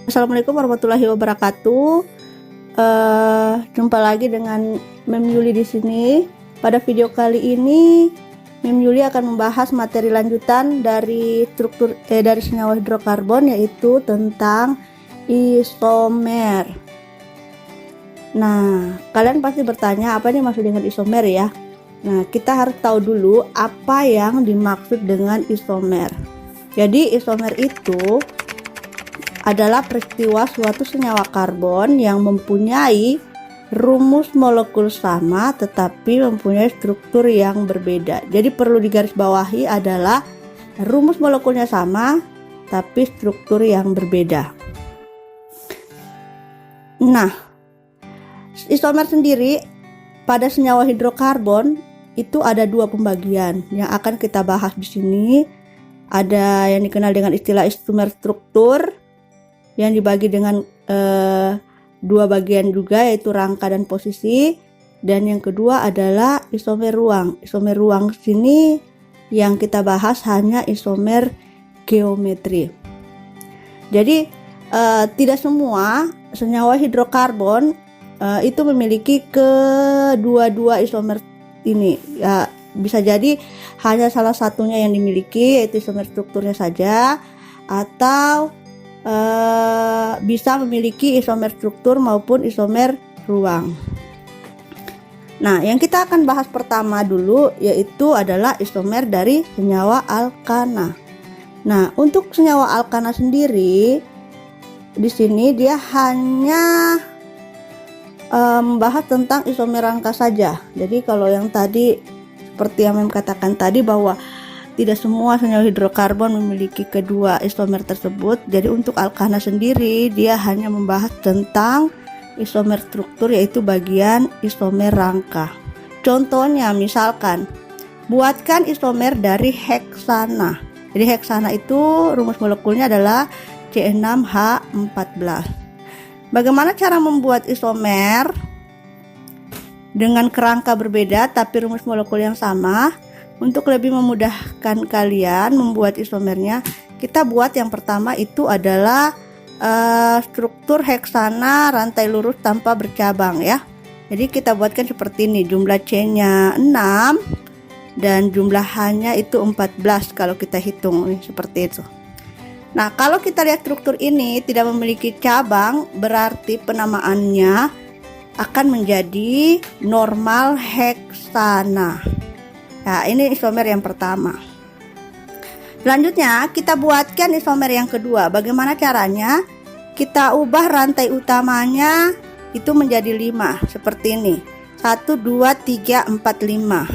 Assalamualaikum warahmatullahi wabarakatuh. Jumpa lagi dengan Mem Yuli di sini. Pada video kali ini, Mem Yuli akan membahas materi lanjutan dari dari senyawa hidrokarbon, yaitu tentang isomer. Nah, kalian pasti bertanya apa nih maksud dengan isomer ya? Nah, kita harus tahu dulu apa yang dimaksud dengan isomer. Jadi isomer itu adalah peristiwa suatu senyawa karbon yang mempunyai rumus molekul sama tetapi mempunyai struktur yang berbeda. Jadi perlu digarisbawahi adalah rumus molekulnya sama tapi struktur yang berbeda. Nah, isomer sendiri pada senyawa hidrokarbon itu ada dua pembagian yang akan kita bahas di sini. Ada yang dikenal dengan istilah isomer struktur yang dibagi dengan dua bagian juga, yaitu rangka dan posisi. Dan yang kedua adalah isomer ruang. Isomer ruang sini yang kita bahas hanya isomer geometri. Jadi tidak semua senyawa hidrokarbon itu memiliki kedua-dua isomer ini ya. Bisa jadi hanya salah satunya yang dimiliki, yaitu isomer strukturnya saja, atau bisa memiliki isomer struktur maupun isomer ruang. Nah, yang kita akan bahas pertama dulu yaitu adalah isomer dari senyawa alkana. Nah, untuk senyawa alkana sendiri di sini dia hanya membahas tentang isomer rangka saja. Jadi kalau yang tadi seperti yang Mem katakan tadi bahwa tidak semua senyawa hidrokarbon memiliki kedua isomer tersebut. Jadi untuk alkana sendiri dia hanya membahas tentang isomer struktur, yaitu bagian isomer rangka. Contohnya misalkan buatkan isomer dari heksana. Jadi heksana itu rumus molekulnya adalah C6H14. Bagaimana cara membuat isomer dengan kerangka berbeda tapi rumus molekul yang sama? Untuk lebih memudahkan kalian membuat isomernya, kita buat yang pertama itu adalah struktur heksana rantai lurus tanpa bercabang ya. Jadi kita buatkan seperti ini, jumlah C-nya 6 dan jumlah H-nya itu 14 kalau kita hitung nih, seperti itu. Nah, kalau kita lihat struktur ini tidak memiliki cabang, berarti penamaannya akan menjadi normal heksana. Nah, ini isomer yang pertama. Selanjutnya kita buatkan isomer yang kedua. Bagaimana caranya? Kita ubah rantai utamanya itu menjadi 5 seperti ini. 1, 2, 3, 4, 5.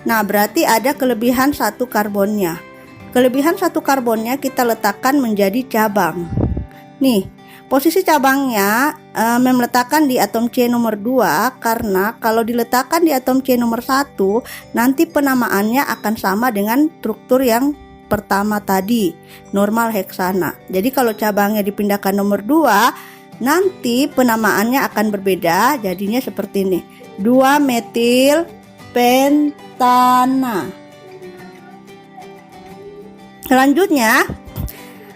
Nah, berarti ada kelebihan satu karbonnya. Kelebihan satu karbonnya kita letakkan menjadi cabang. Nih, posisi cabangnya meletakkan di atom C nomor 2 karena kalau diletakkan di atom C nomor 1 nanti penamaannya akan sama dengan struktur yang pertama tadi, normal heksana. Jadi kalau cabangnya dipindahkan nomor 2 nanti penamaannya akan berbeda, jadinya seperti ini, 2 metil pentana. Selanjutnya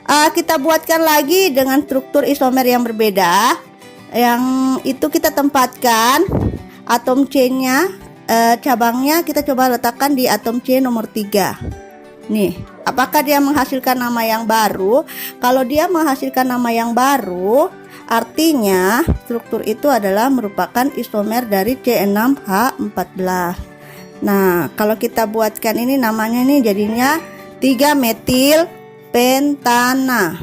kita buatkan lagi dengan struktur isomer yang berbeda. Yang itu kita tempatkan atom C-nya, cabangnya kita coba letakkan di atom C nomor 3. Nih, apakah dia menghasilkan nama yang baru? Kalau dia menghasilkan nama yang baru, artinya struktur itu adalah merupakan isomer dari C6H14. Nah, kalau kita buatkan ini namanya nih jadinya 3 metil pentana.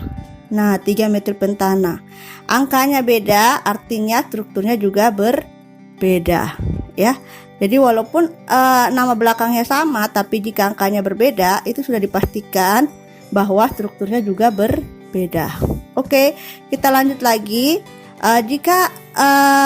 Nah, 3 metil pentana. Angkanya beda, artinya strukturnya juga berbeda ya. Jadi walaupun nama belakangnya sama, tapi jika angkanya berbeda, itu sudah dipastikan bahwa strukturnya juga berbeda. Oke, kita lanjut lagi. Jika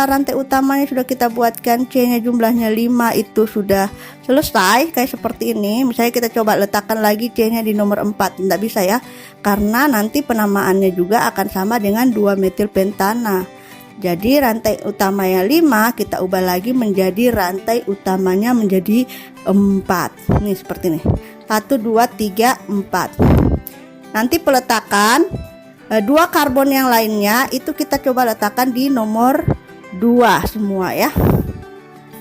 rantai utamanya sudah kita buatkan, C-nya jumlahnya 5 itu sudah selesai kayak seperti ini. Misalnya kita coba letakkan lagi C-nya di nomor 4, tidak bisa ya, karena nanti penamaannya juga akan sama dengan 2 metil pentana. Jadi rantai utamanya 5 kita ubah lagi menjadi rantai utamanya menjadi 4. Nih seperti ini, 1, 2, 3, 4. Nanti peletakan Dua karbon yang lainnya itu kita coba letakkan di nomor 2 semua ya.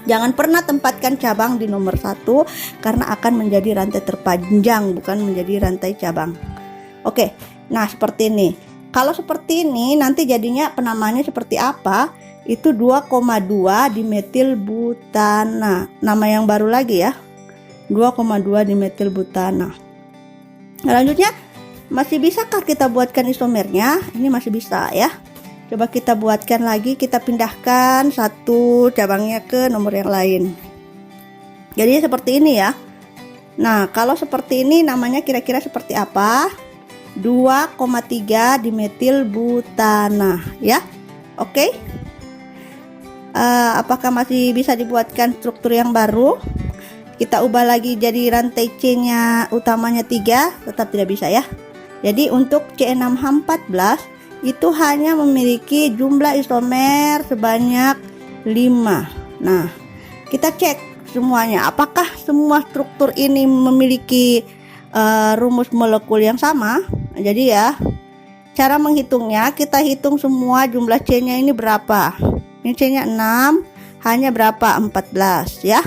Jangan pernah tempatkan cabang di nomor 1 karena akan menjadi rantai terpanjang, bukan menjadi rantai cabang. Oke, nah seperti ini. Kalau seperti ini nanti jadinya penamaannya seperti apa? Itu 2,2 dimetilbutana. Nama yang baru lagi ya. 2,2 dimetilbutana. Selanjutnya, masih bisakah kita buatkan isomernya? Ini masih bisa ya. Coba kita buatkan lagi, kita pindahkan satu cabangnya ke nomor yang lain. Jadi seperti ini ya. Nah, kalau seperti ini namanya kira-kira seperti apa? 2,3 dimetilbutana ya. Oke. Apakah masih bisa dibuatkan struktur yang baru? Kita ubah lagi jadi rantai C-nya utamanya 3, tetap tidak bisa ya. Jadi untuk C6H14 itu hanya memiliki jumlah isomer sebanyak 5. Nah, kita cek semuanya. Apakah semua struktur ini memiliki rumus molekul yang sama? Jadi ya, cara menghitungnya kita hitung semua jumlah C-nya ini berapa. Ini C-nya 6, hanya berapa? 14 ya.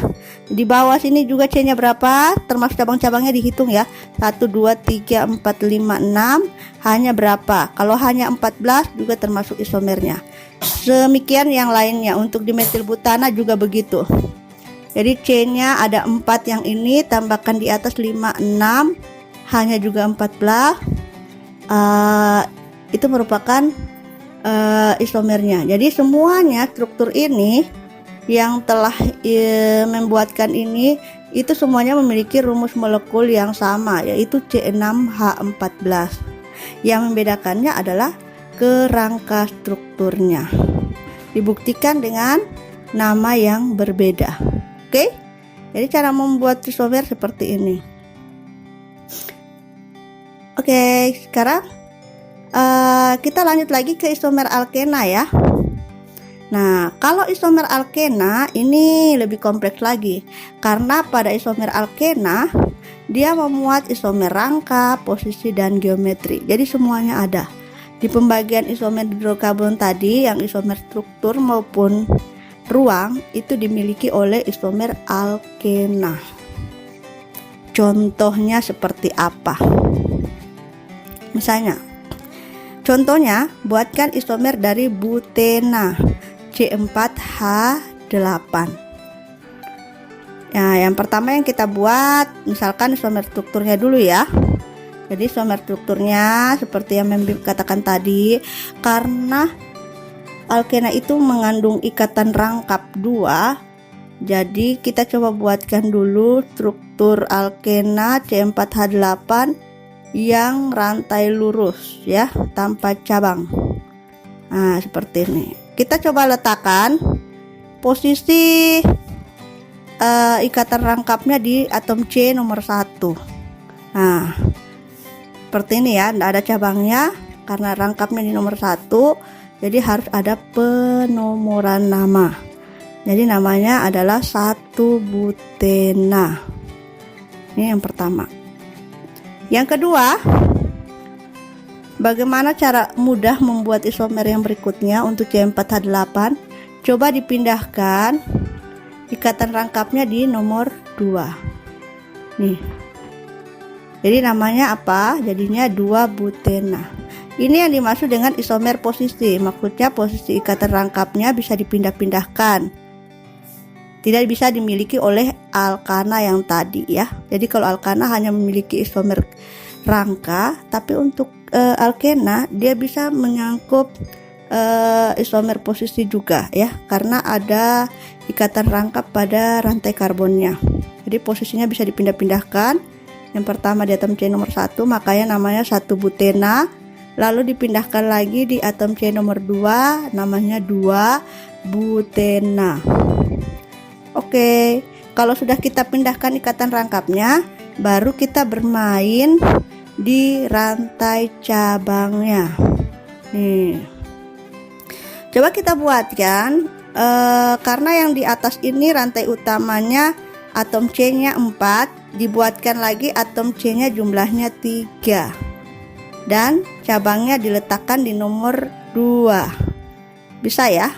Di bawah sini juga C-nya berapa, termasuk cabang-cabangnya dihitung ya. 1, 2, 3, 4, 5, 6, hanya berapa. Kalau hanya 14 juga termasuk isomernya. Demikian yang lainnya. Untuk dimetilbutana juga begitu. Jadi C-nya ada 4 yang ini, tambahkan di atas 5, 6, hanya juga 14. Itu merupakan isomernya. Jadi semuanya struktur ini yang telah membuatkan ini itu semuanya memiliki rumus molekul yang sama, yaitu C6H14. Yang membedakannya adalah kerangka strukturnya. Dibuktikan dengan nama yang berbeda. Oke? Jadi cara membuat isomer seperti ini. Oke, sekarang kita lanjut lagi ke isomer alkena ya. Nah, kalau isomer alkena ini lebih kompleks lagi, karena pada isomer alkena dia memuat isomer rangka, posisi, dan geometri. Jadi semuanya ada. Di pembagian isomer hidrokarbon tadi, yang isomer struktur maupun ruang itu dimiliki oleh isomer alkena. Contohnya seperti apa? Misalnya, contohnya buatkan isomer dari butena C4H8. Nah, yang pertama yang kita buat, misalkan isomer strukturnya dulu ya. Jadi isomer strukturnya seperti yang Membi katakan tadi, karena alkena itu mengandung ikatan rangkap 2. Jadi kita coba buatkan dulu struktur alkena C4H8 yang rantai lurus ya, tanpa cabang. Nah, seperti ini. Kita coba letakkan posisi ikatan rangkapnya di atom C nomor 1. Nah, seperti ini ya, tidak ada cabangnya karena rangkapnya di nomor 1, jadi harus ada penomoran nama. Jadi namanya adalah 1 butena. Ini yang pertama. Yang kedua, bagaimana cara mudah membuat isomer yang berikutnya untuk C4H8? Coba dipindahkan ikatan rangkapnya di nomor 2. Nih. Jadi namanya apa? Jadinya 2 butena. Ini yang dimaksud dengan isomer posisi. Maksudnya posisi ikatan rangkapnya bisa dipindah-pindahkan. Tidak bisa dimiliki oleh alkana yang tadi ya. Jadi kalau alkana hanya memiliki isomer rangka, tapi untuk alkena dia bisa menyangkut isomer posisi juga ya, karena ada ikatan rangkap pada rantai karbonnya. Jadi posisinya bisa dipindah-pindahkan. Yang pertama di atom C nomor 1, makanya namanya 1 butena. Lalu dipindahkan lagi di atom C nomor 2, namanya 2 butena. Oke, kalau sudah kita pindahkan ikatan rangkapnya, baru kita bermain di rantai cabangnya. Nih, coba kita buatkan. Karena yang di atas ini rantai utamanya atom C-nya 4, dibuatkan lagi atom C-nya jumlahnya 3. dan cabangnya diletakkan di nomor 2. Bisa ya?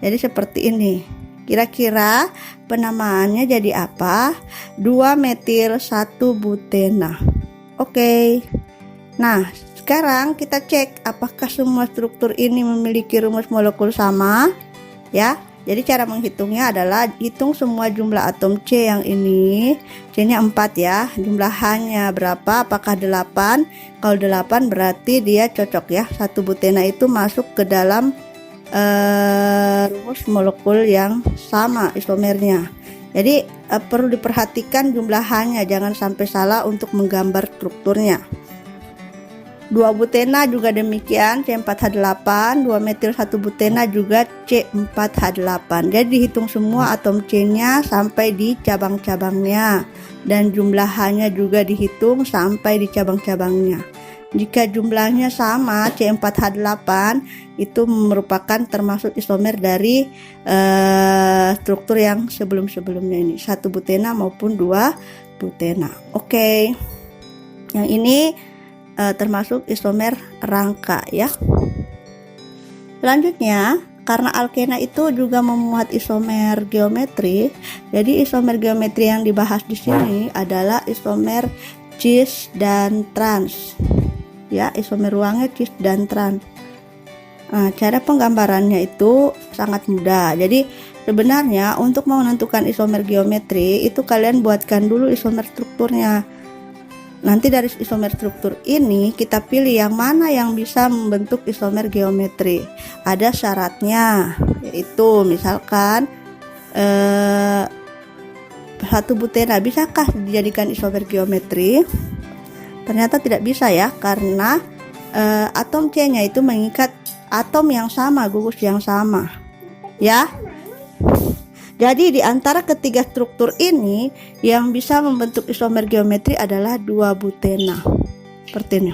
Jadi seperti ini. Kira-kira penamaannya jadi apa? 2-metil 1-butena. Oke. Nah, sekarang kita cek apakah semua struktur ini memiliki rumus molekul sama, ya. Jadi cara menghitungnya adalah hitung semua jumlah atom C yang ini. C-nya 4 ya. Jumlah H-nya berapa? Apakah 8? Kalau 8 berarti dia cocok ya. 1-butena itu masuk ke dalam rumus molekul yang sama isomernya. Jadi perlu diperhatikan jumlah H-nya, jangan sampai salah untuk menggambar strukturnya. 2-butena juga demikian, C4H8, 2-metil 1-butena juga C4H8. Jadi dihitung semua atom C-nya sampai di cabang-cabangnya, dan jumlah H-nya juga dihitung sampai di cabang-cabangnya. Jika jumlahnya sama, C4H8 itu merupakan termasuk isomer dari struktur yang sebelum-sebelumnya ini, 1-butena maupun 2-butena. Oke. Yang ini termasuk isomer rangka ya. Selanjutnya, karena alkena itu juga memuat isomer geometri, jadi isomer geometri yang dibahas di sini adalah isomer cis dan trans. Ya, isomer ruangnya cis dan trans. Nah, cara penggambarannya itu sangat mudah. Jadi sebenarnya untuk menentukan isomer geometri itu kalian buatkan dulu isomer strukturnya. Nanti dari isomer struktur ini kita pilih yang mana yang bisa membentuk isomer geometri. Ada syaratnya, yaitu misalkan 1-butena bisakah dijadikan isomer geometri? Ternyata tidak bisa ya, karena atom C-nya itu mengikat atom yang sama, gugus yang sama. Ya. Jadi di antara ketiga struktur ini yang bisa membentuk isomer geometri adalah 2-butena. Seperti ini.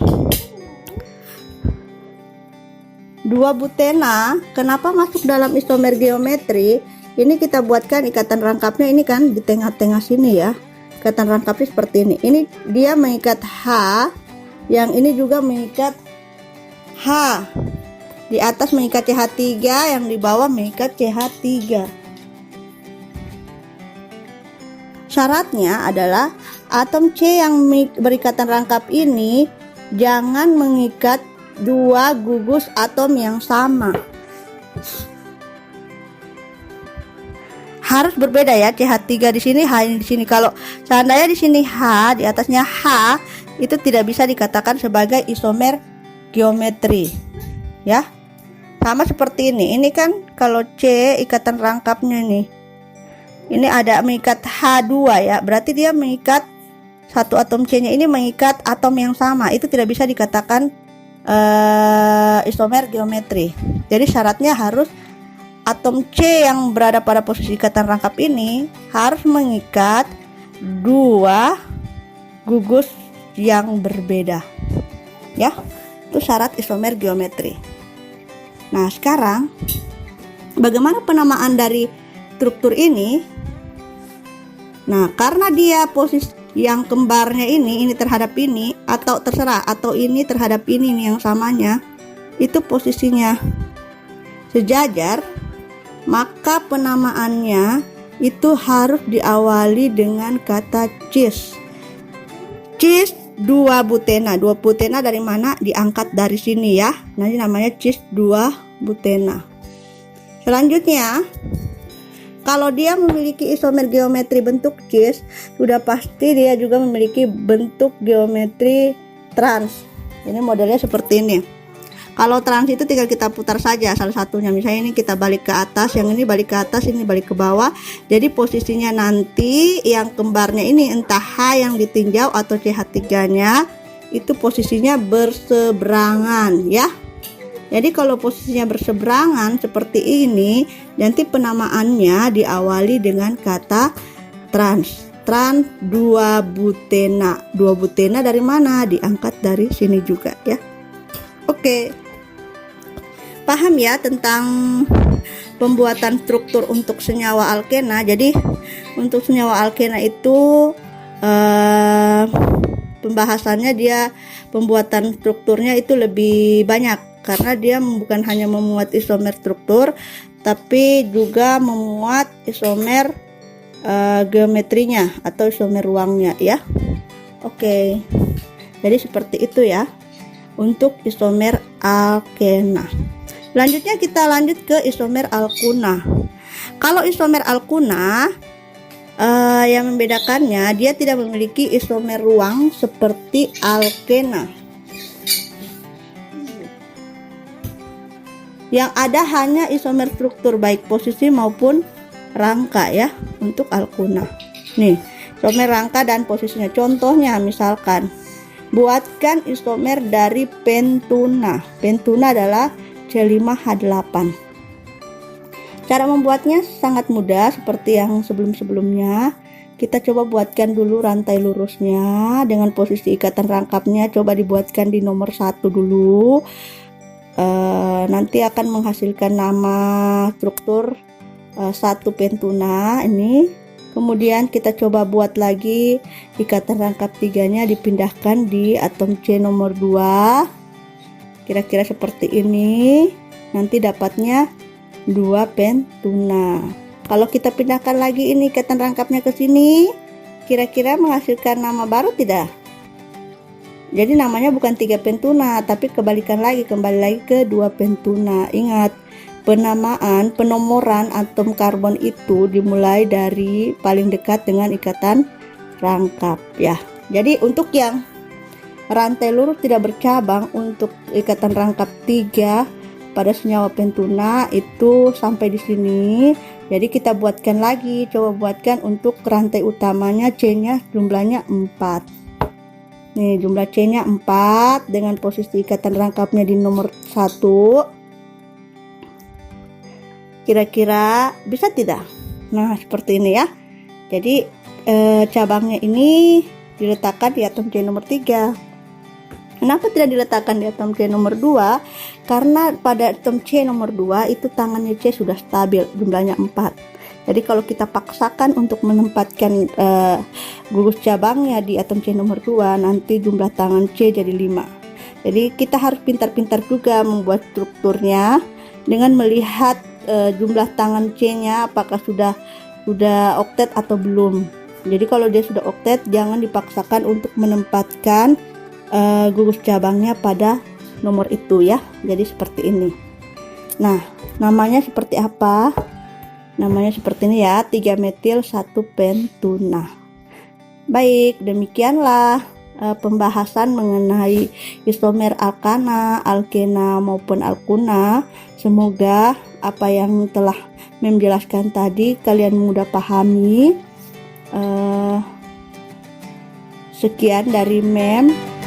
2-butena kenapa masuk dalam isomer geometri? Ini kita buatkan ikatan rangkapnya ini kan di tengah-tengah sini ya. Ikatan rangkapnya seperti ini. Ini dia mengikat H, yang ini juga mengikat H. Di atas mengikat CH3, yang di bawah mengikat CH3. Syaratnya adalah atom C yang berikatan rangkap ini jangan mengikat 2 gugus atom yang sama. Harus berbeda ya, CH3 di sini, H di sini. Kalau seandainya di sini H, di atasnya H, itu tidak bisa dikatakan sebagai isomer geometri. Ya. Sama seperti ini. Ini kan kalau C ikatan rangkapnya nih. Ini ada mengikat H2 ya, berarti dia mengikat satu atom C-nya ini mengikat atom yang sama. Itu tidak bisa dikatakan isomer geometri. Jadi syaratnya harus atom C yang berada pada posisi ikatan rangkap ini harus mengikat 2 gugus yang berbeda. Ya, itu syarat isomer geometri. Nah, sekarang bagaimana penamaan dari struktur ini? Nah, karena dia posisi yang kembarnya ini terhadap ini, atau terserah, atau ini terhadap ini nih yang samanya, itu posisinya sejajar, maka penamaannya itu harus diawali dengan kata cis. Cis 2-butena. 2-butena dari mana? Diangkat dari sini ya. Nanti namanya cis 2-butena. Selanjutnya, kalau dia memiliki isomer geometri bentuk cis, sudah pasti dia juga memiliki bentuk geometri trans. Ini modelnya seperti ini. Kalau trans itu tinggal kita putar saja salah satunya. Misalnya ini kita balik ke atas, yang ini balik ke atas, ini balik ke bawah. Jadi posisinya nanti yang kembarnya ini entah H yang ditinjau atau CH3-nya itu posisinya berseberangan ya. Jadi kalau posisinya berseberangan seperti ini, nanti penamaannya diawali dengan kata trans. Trans 2-butena. 2-butena dari mana? Diangkat dari sini juga ya. Oke. Paham ya tentang pembuatan struktur untuk senyawa alkena. Jadi untuk senyawa alkena itu pembahasannya, dia pembuatan strukturnya itu lebih banyak karena dia bukan hanya memuat isomer struktur tapi juga memuat isomer geometrinya atau isomer ruangnya ya. Oke. Jadi seperti itu ya untuk isomer alkena. Selanjutnya kita lanjut ke isomer alkuna. Kalau isomer alkuna yang membedakannya, dia tidak memiliki isomer ruang seperti alkena. Yang ada hanya isomer struktur baik posisi maupun rangka ya untuk alkuna. Nih, isomer rangka dan posisinya. Contohnya misalkan buatkan isomer dari pentuna. Pentuna adalah C5H8. Cara membuatnya sangat mudah seperti yang sebelum-sebelumnya. Kita coba buatkan dulu rantai lurusnya dengan posisi ikatan rangkapnya. Coba dibuatkan di nomor 1 dulu. Nanti akan menghasilkan nama struktur 1 pentuna ini. Kemudian kita coba buat lagi ikatan rangkap 3-nya dipindahkan di atom C nomor 2. Kira-kira seperti ini. Nanti dapatnya 2 pentuna. Kalau kita pindahkan lagi ini ikatan rangkapnya ke sini, kira-kira menghasilkan nama baru tidak? Jadi namanya bukan 3 pentuna, tapi kembali lagi ke 2 pentuna. Ingat, penomoran atom karbon itu dimulai dari paling dekat dengan ikatan rangkap ya. Jadi untuk yang rantai lurus tidak bercabang, untuk ikatan rangkap 3 pada senyawa pentuna itu sampai di sini. Jadi kita buatkan lagi, coba buatkan untuk rantai utamanya C-nya jumlahnya 4. Nih, jumlah C-nya 4 dengan posisi ikatan rangkapnya di nomor 1. Kira-kira bisa tidak? Nah, seperti ini ya. Jadi cabangnya ini diletakkan di atom C nomor 3. Kenapa tidak diletakkan di atom C nomor 2? Karena pada atom C nomor 2 itu tangannya C sudah stabil, jumlahnya 4. Jadi kalau kita paksakan untuk menempatkan gugus cabangnya di atom C nomor 2, nanti jumlah tangan C jadi 5. Jadi kita harus pintar-pintar juga membuat strukturnya dengan melihat jumlah tangan C-nya apakah sudah oktet atau belum. Jadi kalau dia sudah oktet, jangan dipaksakan untuk menempatkan gugus cabangnya pada nomor itu ya. Jadi seperti ini. Nah, namanya seperti apa? Namanya seperti ini ya, 3 metil 1 pentuna. Baik, demikianlah pembahasan mengenai isomer alkana, alkena maupun alkuna. Semoga apa yang telah menjelaskan tadi kalian mudah pahami. Sekian dari Mem.